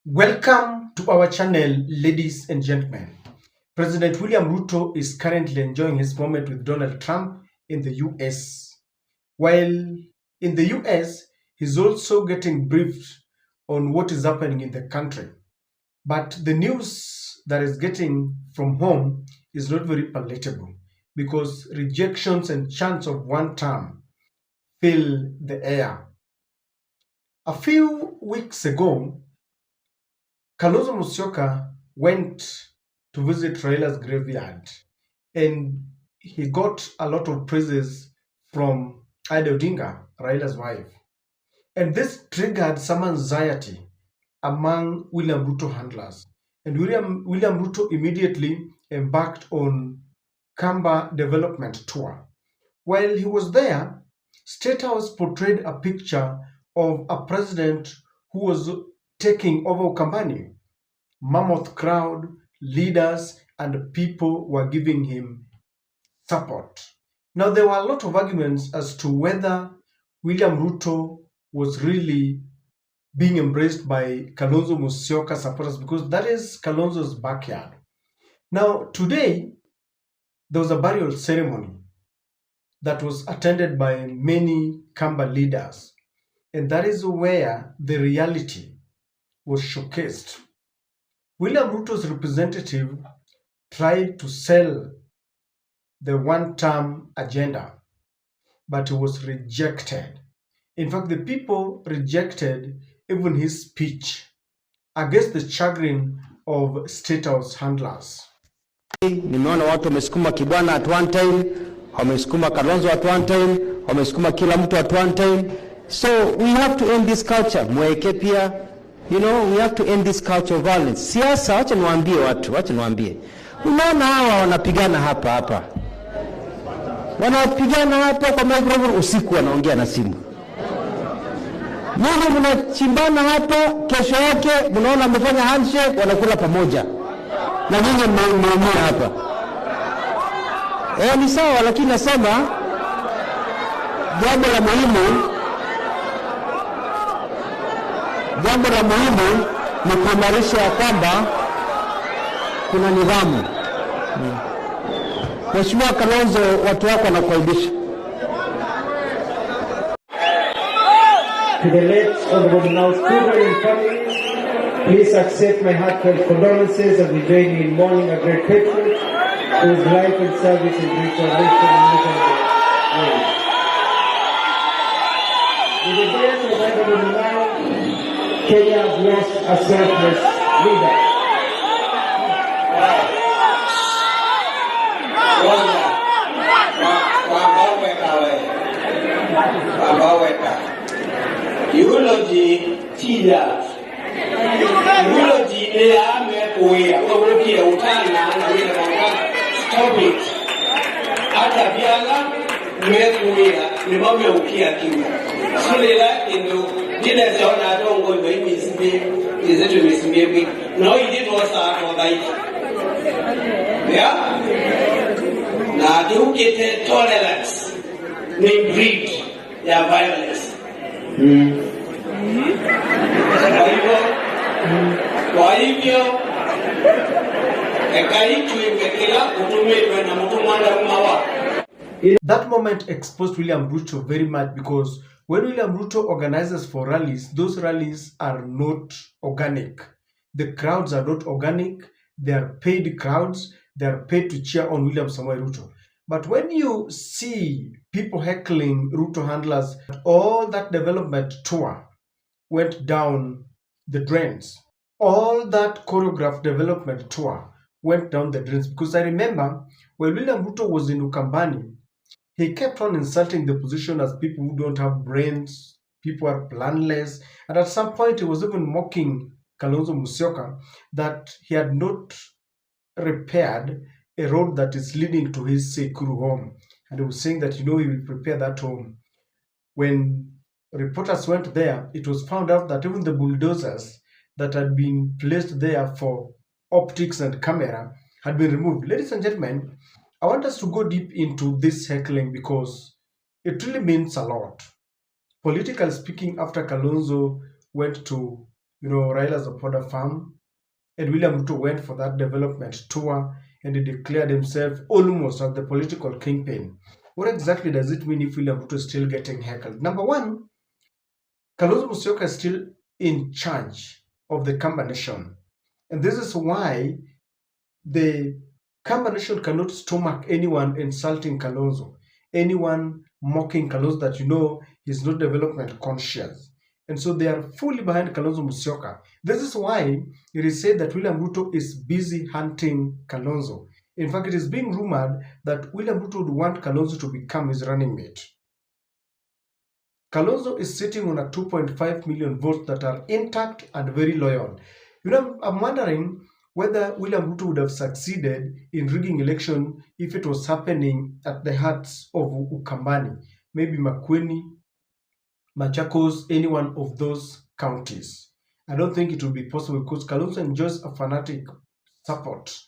Welcome to our channel, ladies and gentlemen. President William Ruto is currently enjoying his moment with Donald Trump in the US. While in the US, he's also getting briefed on what is happening in the country. But the news that is getting from home is not very palatable because rejections and chants of one term fill the air. A few weeks ago, Kalonzo Musyoka went to visit Raila's graveyard and he got a lot of praises from Ida Odinga, Raila's wife. And this triggered some anxiety among William Ruto handlers. And William Ruto immediately embarked on Kamba development tour. While he was there, State House portrayed a picture of a president who was taking over Ukambani. Mammoth crowd, leaders, and people were giving him support. Now, there were a lot of arguments as to whether William Ruto was really being embraced by Kalonzo Musyoka supporters because that is Kalonzo's backyard. Now, today, there was a burial ceremony that was attended by many Kamba leaders, and that is where the reality was showcased. William Ruto's representative tried to sell the one-term agenda, but it was rejected. In fact, the people rejected even his speech against the chagrin of State House handlers. Nimeona watu wamesukuma Kibwana at one time, wamesukuma Kalonzo at one time, wamesukuma kila mtu at one time. So we have to end this culture. Mweke pia, we have to end this culture of violence. Siasa, wacha niwaambie watu, wacha niwaambie. Unaona hawa wanapigana hapa. Wanapigana hapa kwa microphone usiku wanaongea na simu. Mungu mnachimbana hapa, kesho yake mnaona mmefanya handshake wanakula pamoja. Na nyinyi mmeumia hapa. Ni sawa, lakini nasema jambo la muhimu ni kuimarisha kwamba kuna nidhamu. Mheshimiwa Kalonzo, watu wako wanakuaibisha. To the late Honorable Now Speaker and family, please accept my heartfelt condolences and we join you in mourning a great patriot whose life and service is restoration in miserable ways. With the death of Honorable Now, Kenya has lost a selfless leader. Eulogy tila eulogy ile amekuya urukia utana na wile mwana stop it hata biala mmekuya ni mambo ya ukia kinga sulela ndo dile zaona dongo ndio imisimbe ndizetu misimbe big no it was for life yeah na diukete tolerance ni breed ya violence. Kwa hivyo that moment exposed William Ruto very much because when William Ruto organizes for rallies, those rallies are not organic. The crowds are not organic. They are paid crowds. They are paid to cheer on William Samoei Ruto. But when you see people heckling Ruto handlers, all that development tour went down the drains. All that choreographed development tour went down the drains because I remember when William Ruto was in Ukambani, he kept on insulting the position as people who don't have brains, people are planless, and at some point he was even mocking Kalonzo Musyoka that he had not repaired a road that is leading to his Sekuru home. And he was saying that, he will prepare that home. When reporters went there, it was found out that even the bulldozers that had been placed there for optics and camera had been removed. Ladies and gentlemen, I want us to go deep into this heckling because it really means a lot. Politically speaking, after Kalonzo went to Raila's Opoda farm, and William Ruto went for that development tour, and he declared himself almost as the political kingpin. What exactly does it mean if William Ruto is still getting heckled? Number one, Kalonzo Musyoka is still in charge of the Kamba Nation, and this is why the Kamba Nation cannot stomach anyone insulting Kalonzo, anyone mocking Kalonzo that he's not development conscious. And so they are fully behind Kalonzo Musyoka. This is why it is said that William Ruto is busy hunting Kalonzo. In fact, it is being rumored that William Ruto would want Kalonzo to become his running mate. Kalonzo is sitting on a 2.5 million votes that are intact and very loyal. I'm wondering whether William Ruto would have succeeded in rigging election if it was happening at the hearts of Ukambani, maybe Makueni, Machakos, any one of those counties. I don't think it will be possible because Kalonzo enjoys a fanatic support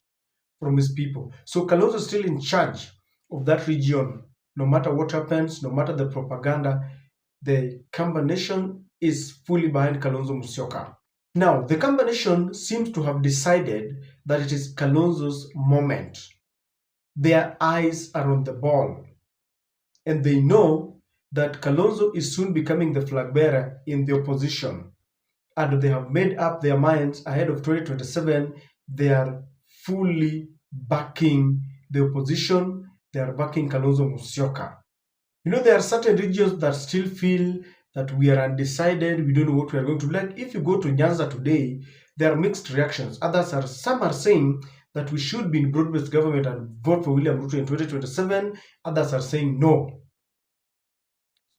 from his people. So Kalonzo is still in charge of that region. No matter what happens, no matter the propaganda, the Kamba Nation is fully behind Kalonzo Musyoka. Now, the Kamba Nation seems to have decided that it is Kalonzo's moment. Their eyes are on the ball. And they know that Kalonzo is soon becoming the flag bearer in the opposition. And they have made up their minds ahead of 2027. They are fully backing the opposition. They are backing Kalonzo Musyoka. There are certain regions that still feel that we are undecided, we don't know what we are going to like. If you go to Nyanza today, there are mixed reactions. Some are saying that we should be in broad-based government and vote for William Ruto in 2027. Others are saying no.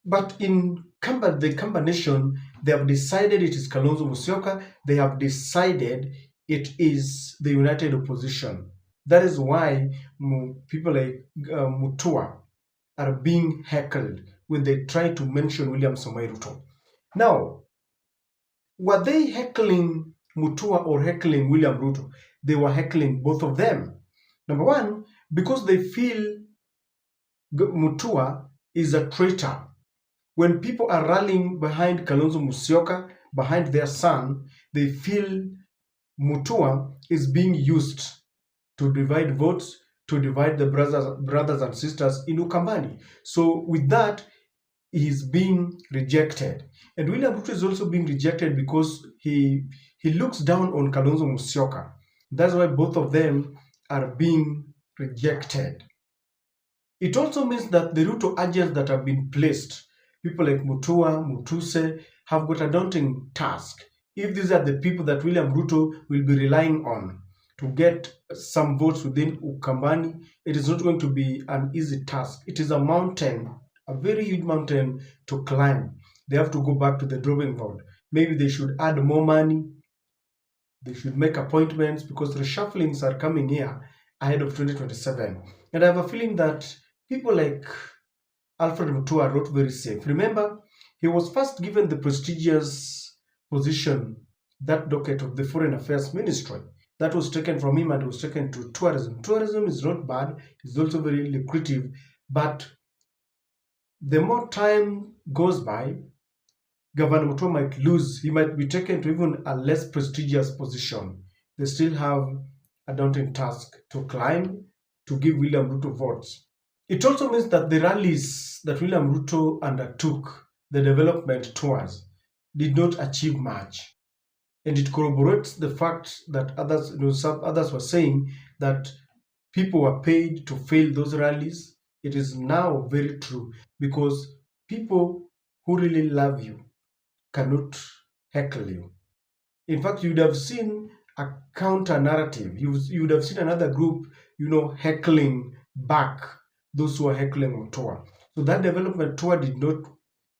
But in the Kamba Nation, they have decided it is Kalonzo Musyoka. They have decided it is the united opposition. That is why people like Mutua are being heckled when they try to mention William Samoei Ruto. Now, were they heckling Mutua or heckling William Ruto? They were heckling both of them. Number one, because they feel Mutua is a traitor. When people are rallying behind Kalonzo Musyoka, behind their son, they feel Mutua is being used to divide votes, to divide the brothers and sisters in Ukambani. So with that, he is being rejected. And William Ruto is also being rejected because he looks down on Kalonzo Musyoka. That's why both of them are being rejected. It also means that the Ruto agents that have been placed, people like Mutua, Mutuse, have got a daunting task. If these are the people that William Ruto will be relying on to get some votes within Ukambani, it is not going to be an easy task. It is a mountain, a very huge mountain to climb. They have to go back to the drawing board. Maybe they should add more money. They should make appointments because reshufflings are coming here ahead of 2027. And I have a feeling that people like Alfred Mutua are not very safe. Remember, he was first given the prestigious position, that docket of the Foreign Affairs Ministry. That was taken from him and was taken to tourism. Tourism is not bad. It's also very lucrative. But the more time goes by, Governor Mutua might lose. He might be taken to even a less prestigious position. They still have a daunting task to climb to give William Ruto votes. It also means that the rallies that William Ruto undertook, the development tours, did not achieve much. And it corroborates the fact that some others were saying that people were paid to fail those rallies. It is now very true because people who really love you cannot heckle you. In fact, you would have seen a counter narrative. You would have seen another group, heckling back those who are heckling on tour. So that development tour did not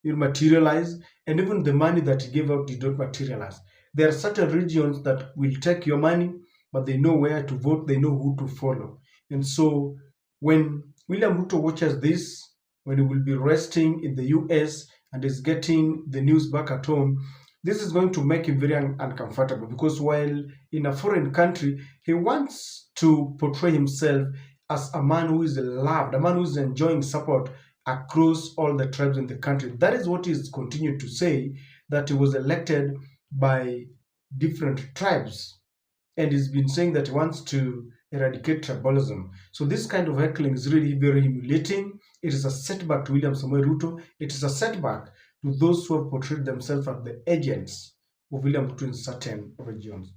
materialize, and even the money that he gave out did not materialize. There are certain regions that will take your money, but they know where to vote, they know who to follow. And so when William Ruto watches this, when he will be resting in the US and is getting the news back at home, this is going to make him very uncomfortable because while in a foreign country, he wants to portray himself as a man who is loved, a man who is enjoying support across all the tribes in the country. That is what he's continued to say, that he was elected by different tribes, and he's been saying that he wants to eradicate tribalism. So this kind of heckling is really very humiliating. It is a setback to William Samoei Ruto. It is a setback to those who have portrayed themselves as the agents of William Ruto in certain regions.